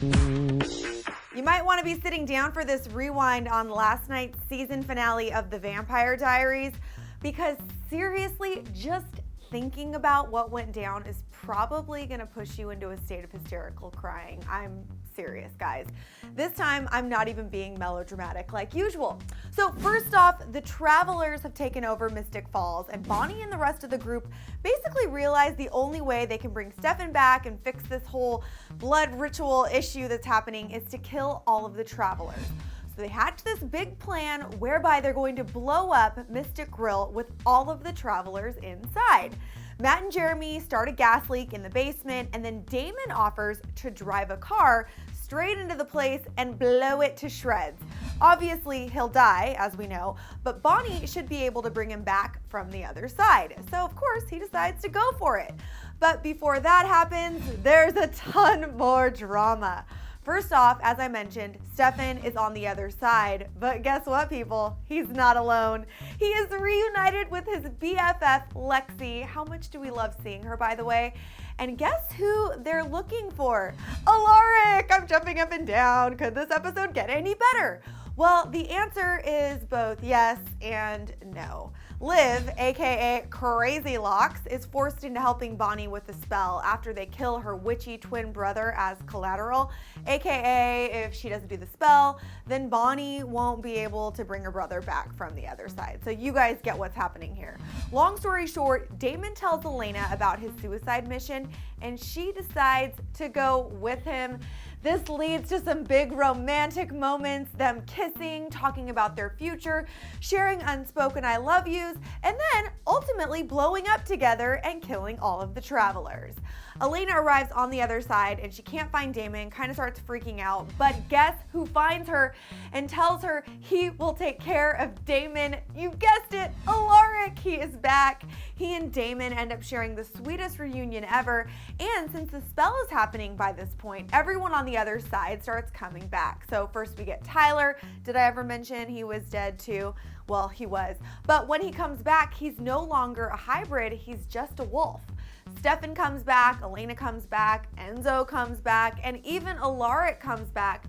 You might want to be sitting down for this rewind on last night's season finale of The Vampire Diaries, because seriously, just thinking about what went down is probably going to push you into a state of hysterical crying. I'm serious, guys. This time, I'm not even being melodramatic like usual. So first off, the Travelers have taken over Mystic Falls, and Bonnie and the rest of the group basically realize the only way they can bring Stefan back and fix this whole blood ritual issue that's happening is to kill all of the Travelers. So they hatch this big plan whereby they're going to blow up Mystic Grill with all of the Travelers inside. Matt and Jeremy start a gas leak in the basement, and then Damon offers to drive a car straight into the place and blow it to shreds. Obviously, he'll die, as we know, but Bonnie should be able to bring him back from the other side. So of course, he decides to go for it. But before that happens, there's a ton more drama. First off, as I mentioned, Stefan is on the other side, but guess what, people? He's not alone. He is reunited with his BFF, Lexi. How much do we love seeing her, by the way? And guess who they're looking for? Alaric! I'm jumping up and down. Could this episode get any better? Well, the answer is both yes and no. Liv, aka Crazy Locks, is forced into helping Bonnie with the spell after they kill her witchy twin brother as collateral, aka if she doesn't do the spell, then Bonnie won't be able to bring her brother back from the other side. So you guys get what's happening here. Long story short, Damon tells Elena about his suicide mission, and she decides to go with him. This leads to some big romantic moments, them kissing, talking about their future, sharing unspoken I love yous, and then ultimately blowing up together and killing all of the Travelers. Elena arrives on the other side and she can't find Damon, kind of starts freaking out, but guess who finds her and tells her he will take care of Damon? You guessed it, Alaric, he is back. He and Damon end up sharing the sweetest reunion ever, and since the spell is happening by this point, everyone on the other side starts coming back. So first we get Tyler. Did I ever mention he was dead too? Well, he was. But when he comes back, he's no longer a hybrid, he's just a wolf. Stefan comes back, Elena comes back, Enzo comes back, and even Alaric comes back.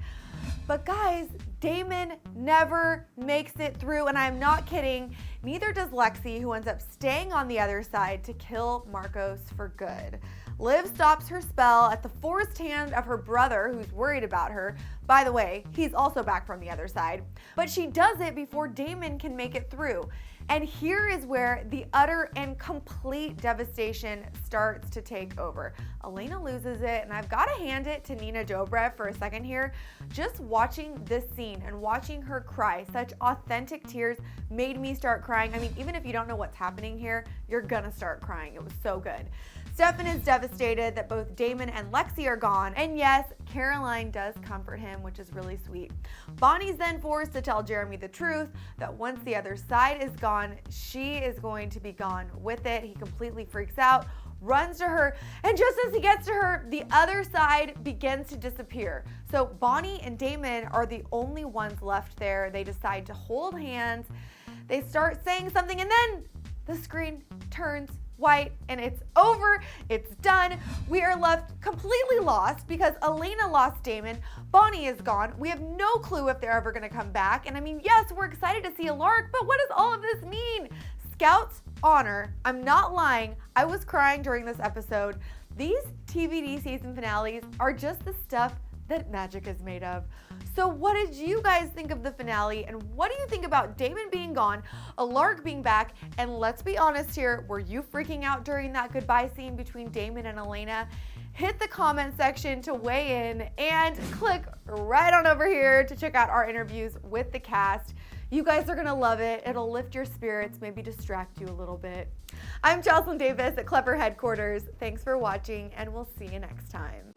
But guys, Damon never makes it through, and I'm not kidding. Neither does Lexi, who ends up staying on the other side to kill Marcos for good. Liv stops her spell at the forced hand of her brother, who's worried about her. By the way, he's also back from the other side. But she does it before Damon can make it through. And here is where the utter and complete devastation starts to take over. Elena loses it, and I've got to hand it to Nina Dobrev for a second here. Just watching this scene and watching her cry, such authentic tears, made me start crying. I mean, even if you don't know what's happening here, you're gonna start crying. It was so good. Stefan is devastated that both Damon and Lexi are gone, and yes, Caroline does comfort him, which is really sweet. Bonnie's then forced to tell Jeremy the truth, that once the other side is gone, she is going to be gone with it. He completely freaks out, runs to her, and just as he gets to her, the other side begins to disappear. So Bonnie and Damon are the only ones left there. They decide to hold hands. They start saying something, and then the screen turns white and it's over, it's done. We are left completely lost because Elena lost Damon, Bonnie is gone. We have no clue if they're ever gonna come back. And I mean, yes, we're excited to see Alaric, but what does all of this mean? Scout's honor, I'm not lying, I was crying during this episode. These TVD season finales are just the stuff that magic is made of. So what did you guys think of the finale, and what do you think about Damon being gone, Alaric being back, and let's be honest here, were you freaking out during that goodbye scene between Damon and Elena? Hit the comment section to weigh in, and click right on over here to check out our interviews with the cast. You guys are gonna love it. It'll lift your spirits, maybe distract you a little bit. I'm Jocelyn Davis at Clevver Headquarters. Thanks for watching, and we'll see you next time.